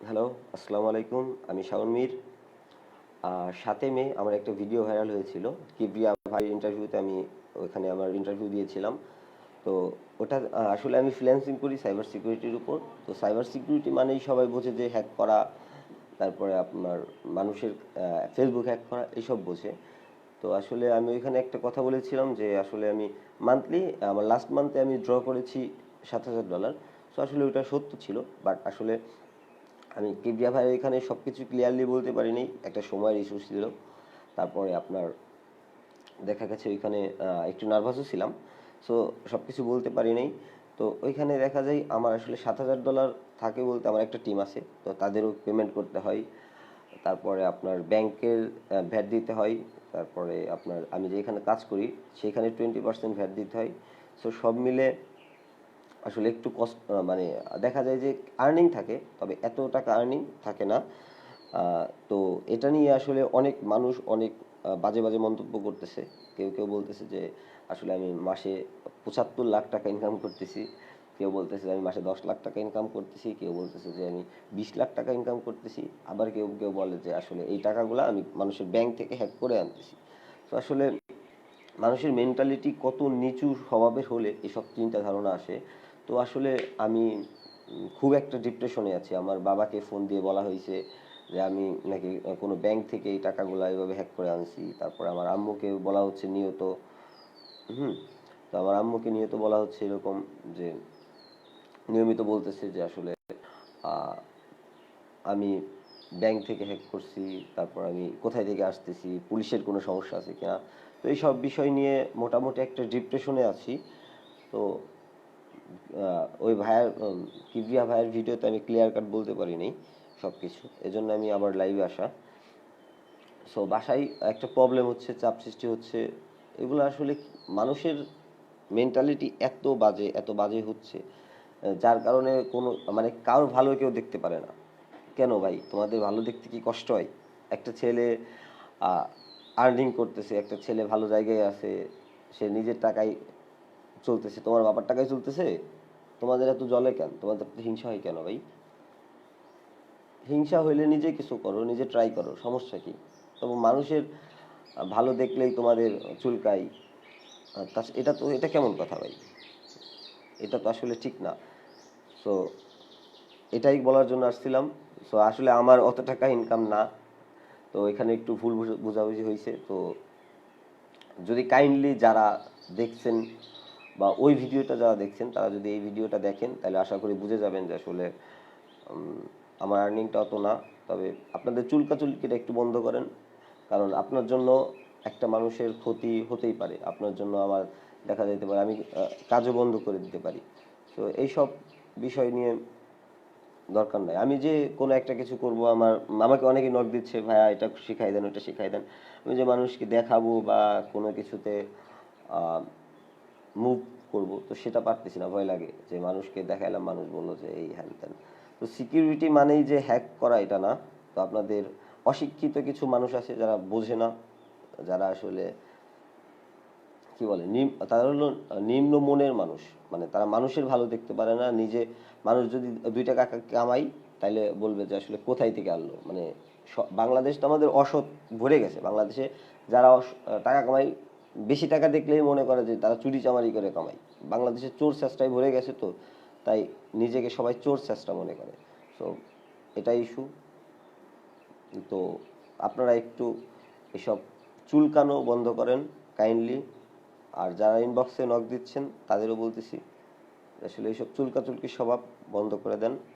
Hello, আসসালামু আলাইকুম। আমি শাওন মীর। ৭ মে আমার একটা ভিডিও ভাইরাল হয়েছিল। কিবরিয়া ভাইয়ের ইন্টারভিউতে আমি ওখানে আমার ইন্টারভিউ দিয়েছিলাম। তো ওটা আসলে আমি ফ্রিল্যান্সিং করি সাইবার সিকিউরিটির উপর। তো সাইবার সিকিউরিটি মানেই সবাই বোঝে যে হ্যাক করা, তারপরে আপনার মানুষের ফেসবুক হ্যাক করা এসব বোঝে। তো আসলে আমি ওইখানে একটা কথা বলেছিলাম যে আসলে আমি মান্থলি আমার লাস্ট মান্থে আমি ড্র করেছি $৭,০০০। সো আসলে ওটা সত্য ছিল। বাট আসলে আমি কিবরিয়া ভাইয়ের এখানে সব কিছু ক্লিয়ারলি বলতে পারিনি, একটা সময়ের ইস্যু ছিল। তারপরে আপনার দেখা গেছে ওইখানে একটু নার্ভাসও ছিলাম। সো সব কিছু বলতে পারি নাই। তো ওইখানে দেখা যায় আমার আসলে $৭,০০০ থাকে বলতে আমার একটা টিম আছে, তো তাদেরও পেমেন্ট করতে হয়। তারপরে আপনার ব্যাংকের ভ্যাট দিতে হয়। তারপরে আপনার আমি যেখানে কাজ করি সেখানে 20% ভ্যাট দিতে হয়। সো সব মিলে আসলে একটু কষ্ট, মানে দেখা যায় যে আর্নিং থাকে, তবে এত টাকা আর্নিং থাকে না। তো এটা নিয়ে আসলে অনেক মানুষ অনেক বাজে বাজে মন্তব্য করতেছে। কেউ কেউ বলতেছে যে আসলে আমি মাসে 75 লাখ টাকা ইনকাম করতেছি, কেউ বলতেছে যে আমি মাসে 10 লাখ টাকা ইনকাম করতেছি, কেউ বলতেছে যে আমি 20 লাখ টাকা ইনকাম করতেছি, আবার কেউ কেউ বলে যে আসলে এই টাকাগুলো আমি মানুষের ব্যাংক থেকে হ্যাক করে আনতেছি। তো আসলে মানুষের মেন্টালিটি কত নিচু স্বভাবের হলে এসব চিন্তা ধারণা আসে। তো আসলে আমি খুব একটা ডিপ্রেশনে আছি। আমার বাবাকে ফোন দিয়ে বলা হয়েছে যে আমি নাকি কোনো ব্যাংক থেকে এই টাকাগুলো এইভাবে হ্যাক করে আনছি। তারপর আমার আম্মুকে বলা হচ্ছে নিয়ত, হুম, তো আমার আম্মুকে নিয়ত বলা হচ্ছে এরকম যে নিয়মিত বলতেছে যে আসলে আহ, আমি ব্যাংক থেকে হ্যাক করছি, তারপর আমি কোথায় থেকে আসতেছি, পুলিশের কোনো সমস্যা আছে কিনা। তো এই সব বিষয় নিয়ে মোটামুটি একটা ডিপ্রেশনে আছি। তো ওই ভাইয়ের কিবরিয়া ভাইয়ের ভিডিওতে আমি ক্লিয়ার কাট বলতে পারিনি সব কিছু, এজন্য আমি আবার লাইভে আসা। সো বাসায় একটা প্রবলেম হচ্ছে, চাপ সৃষ্টি হচ্ছে। এগুলো আসলে মানুষের মেন্টালিটি এত বাজে হচ্ছে, যার কারণে কোনো মানে কারোর ভালো কেউ দেখতে পারে না। কেন ভাই, তোমাদের ভালো দেখতে কি কষ্ট হয়? একটা ছেলে আর্নিং করতেছে, একটা ছেলে ভালো জায়গায় আছে, সে নিজের টাকায় চলতেছে, তোমার বাবার টাকায় চলতেছে, তোমাদের এত জলে কেন? তোমাদের এত হিংসা হয় কেন ভাই? হিংসা হইলে নিজে কিছু করো, নিজে ট্রাই করো, সমস্যা কি? তবে মানুষের ভালো দেখলেই তোমাদের চুলকাই, এটা কেমন কথা ভাই? এটা তো আসলে ঠিক না। সো এটাই বলার জন্য আসছিলাম। সো আসলে আমার অত টাকা ইনকাম না, তো এখানে একটু ভুল বোঝাবুঝি হয়েছে। তো যদি কাইন্ডলি যারা দেখছেন বা ওই ভিডিওটা যারা দেখছেন তারা যদি এই ভিডিওটা দেখেন তাহলে আশা করি বুঝে যাবেন যে আসলে উম, আমার আর্নিংটা অত না। তবে আপনাদের চুলকাচুলকিটা একটু বন্ধ করেন, কারণ আপনার জন্য একটা মানুষের ক্ষতি হতেই পারে, আপনার জন্য আমার দেখা যেতে পারে আমি কাজও বন্ধ করে দিতে পারি। তো এইসব বিষয় নিয়ে দরকার নাই। আমি যে কোনো একটা কিছু করব, আমাকে অনেকে নক দিচ্ছে, ভাইয়া এটা শিখাই দেন, ওটা শিখাই দেন। আমি যে মানুষকে দেখাবো বা কোনো কিছুতে মুভ করব, তো সেটা পারতেছি না, ভয় লাগে যে মানুষকে দেখাইলাম, মানুষ বললো যে এই হ্যান ত্যান। তো সিকিউরিটি মানেই যে হ্যাক করা এটা না। তো আপনাদের অশিক্ষিত কিছু মানুষ আছে যারা বোঝে না, যারা আসলে কি বলে তারা হলো নিম্ন মনের মানুষ। মানে তারা মানুষের ভালো দেখতে পারে না নিজে। মানুষ যদি 2 টাকা কামাই তাইলে বলবে যে আসলে কোথায় থেকে আনলো, মানে বাংলাদেশ তো আমাদের অসৎ ভরে গেছে। বাংলাদেশে যারা টাকা কামাই, বেশি টাকা দেখলেই মনে করে যে তারা চুরি চামারি করে কামাই। বাংলাদেশে চোর চেষ্টায় ভরে গেছে, তো তাই নিজেকে সবাই চোর চেষ্টা মনে করে। সো এটাই ইস্যু। তো আপনারা একটু এসব চুলকানো বন্ধ করেন কাইন্ডলি। আর যারা ইনবক্সে নক দিচ্ছেন তাদেরও বলতেছি আসলে এইসব চুলকাচুলকি স্বভাব বন্ধ করে দেন।